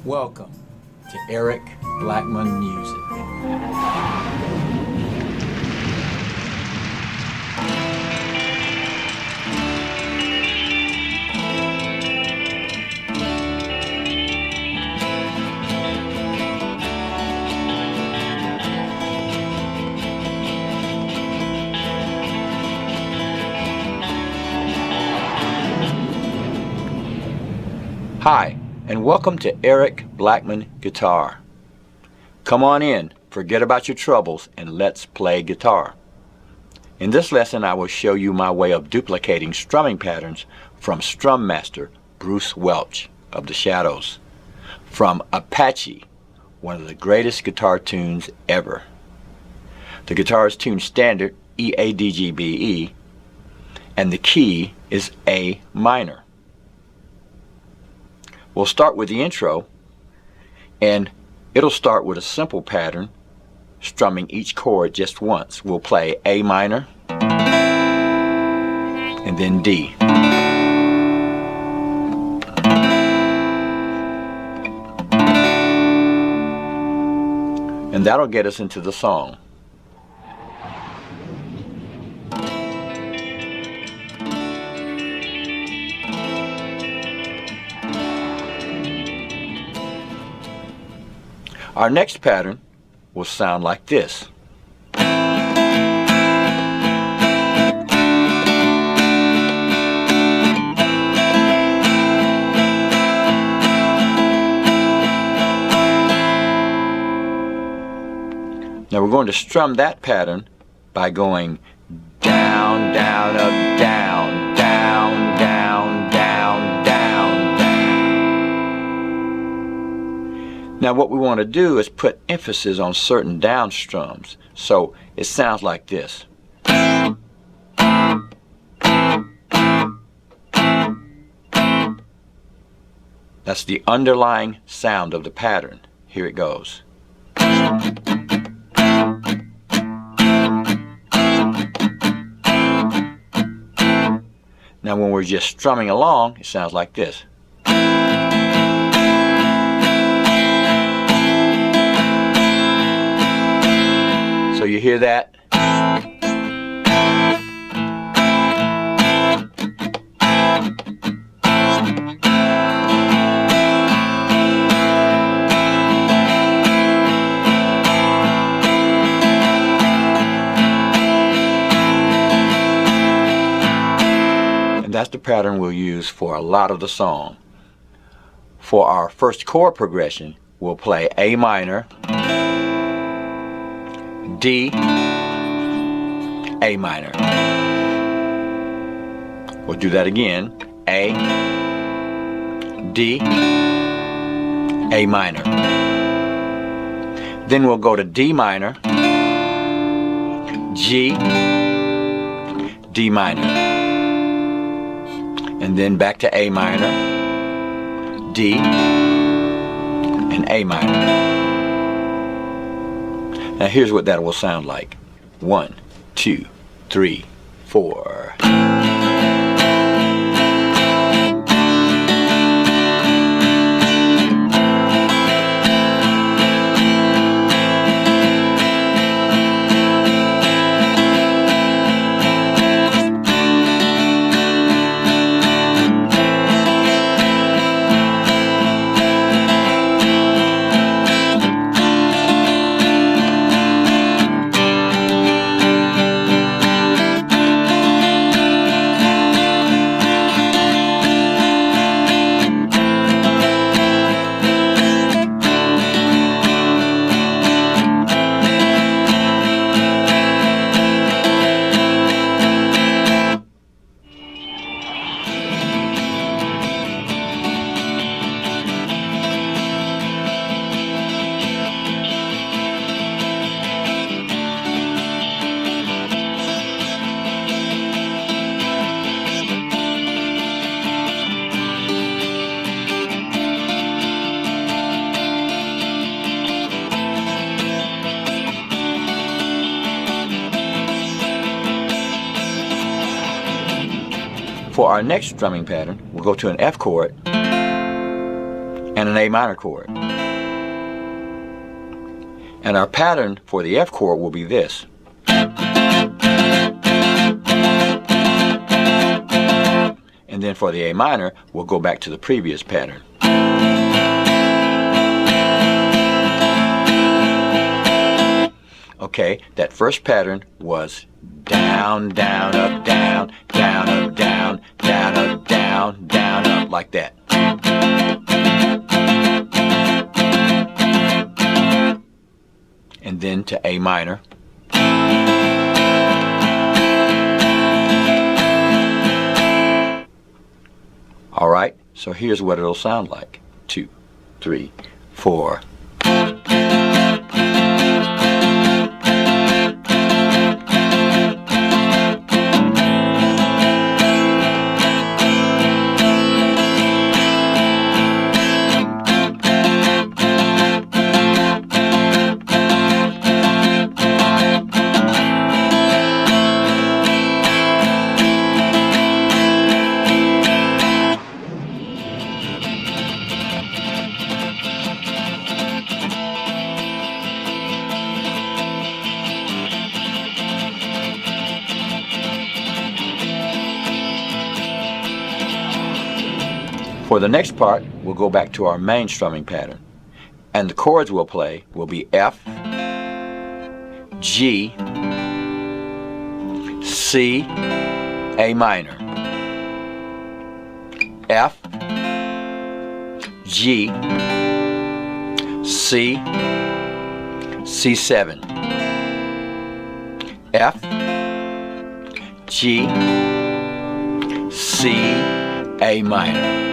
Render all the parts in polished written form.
Welcome to Eric Blackmon Music. Hi, and welcome to Eric Blackmon Guitar. Come on in, forget about your troubles, and let's play guitar. In this lesson, I will show you my way of duplicating strumming patterns from Strum Master Bruce Welch of the Shadows, from APACHE, one of the greatest guitar tunes ever. The guitar is tuned standard E-A-D-G-B-E, and the key is A minor. We'll start with the intro, and it'll start with a simple pattern, strumming each chord just once. We'll play A minor, and then D. And that'll get us into the song. Our next pattern will sound like this. Now we're going to strum that pattern by going down, down, up, down, down, down, down, down, down. Now what we want to do is put emphasis on certain down strums, so it sounds like this. That's the underlying sound of the pattern. Here it goes. Now when we're just strumming along, it sounds like this. So you hear that? That's the pattern we'll use for a lot of the song. For our first chord progression, we'll play A minor, D, A minor. We'll do that again. A, D, A minor. Then we'll go to D minor, G, D minor. And then back to A minor, D, and A minor. Now here's what that will sound like. 1, 2, 3, 4. For our next strumming pattern, we'll go to an F chord, and an A minor chord. And our pattern for the F chord will be this. And then for the A minor, we'll go back to the previous pattern. Okay, that first pattern was down, down, up, down, down, up, down, down, up, down, down, up, like that. And then to A minor. All right, so here's what it'll sound like. 2, 3, 4. For the next part, we'll go back to our main strumming pattern. And the chords we'll play will be F, G, C, A minor. F, G, C, C7. F, G, C, A minor.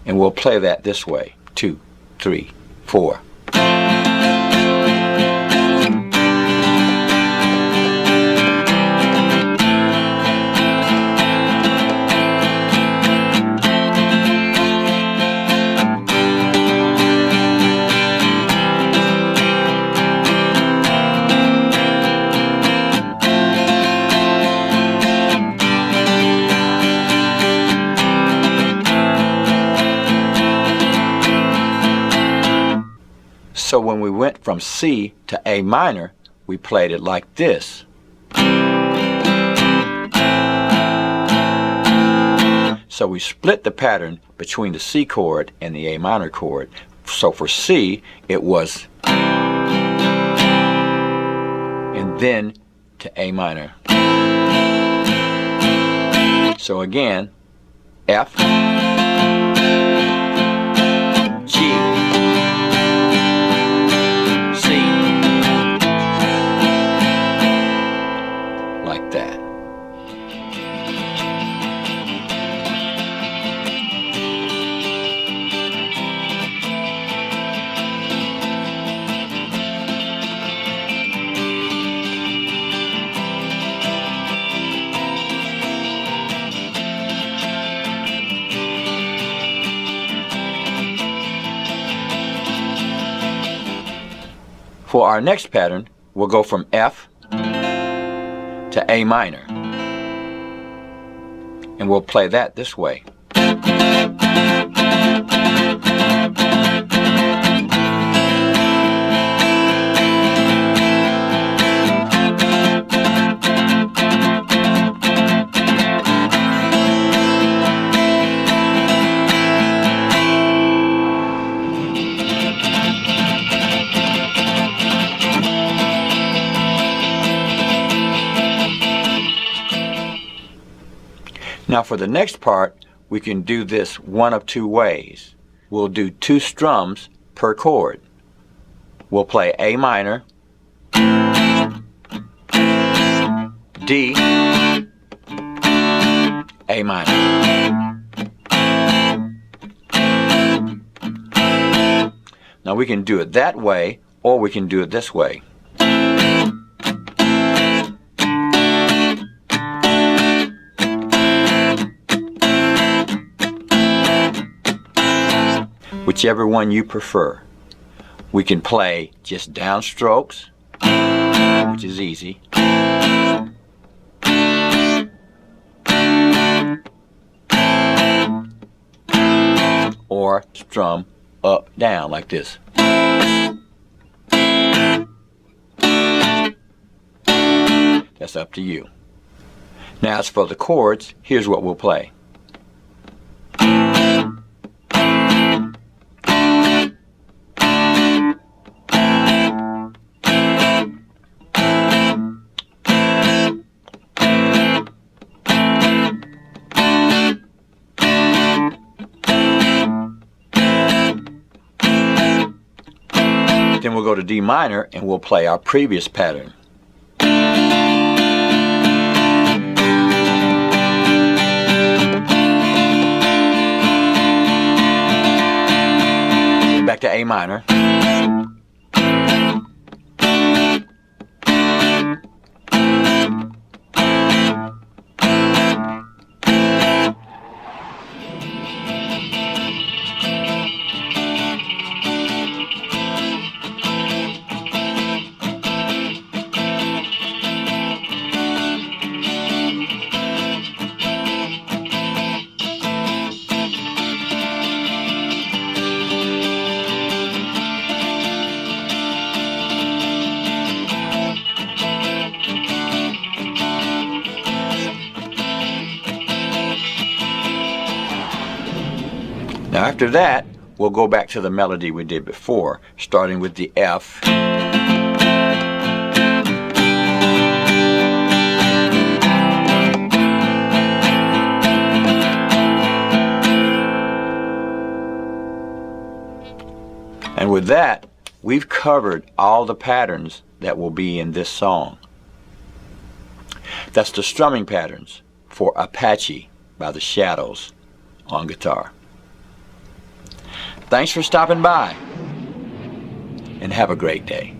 And we'll play that this way. 2, 3, 4. So when we went from C to A minor, we played it like this. So we split the pattern between the C chord and the A minor chord. So for C, it was, and then to A minor. So again, F, G, like that. For our next pattern, we'll go from F to A minor. And we'll play that this way. Now for the next part, we can do this one of two ways. We'll do 2 strums per chord. We'll play A minor, D, A minor. Now we can do it that way, or we can do it this way. Whichever one you prefer. We can play just downstrokes, which is easy. or strum up, down like this. That's up to you. Now as for the chords, here's what we'll play. Then we'll go to D minor and we'll play our previous pattern. Back to A minor. Now after that, we'll go back to the melody we did before, starting with the F. And with that, we've covered all the patterns that will be in this song. That's the strumming patterns for Apache by the Shadows on guitar. Thanks for stopping by, and have a great day.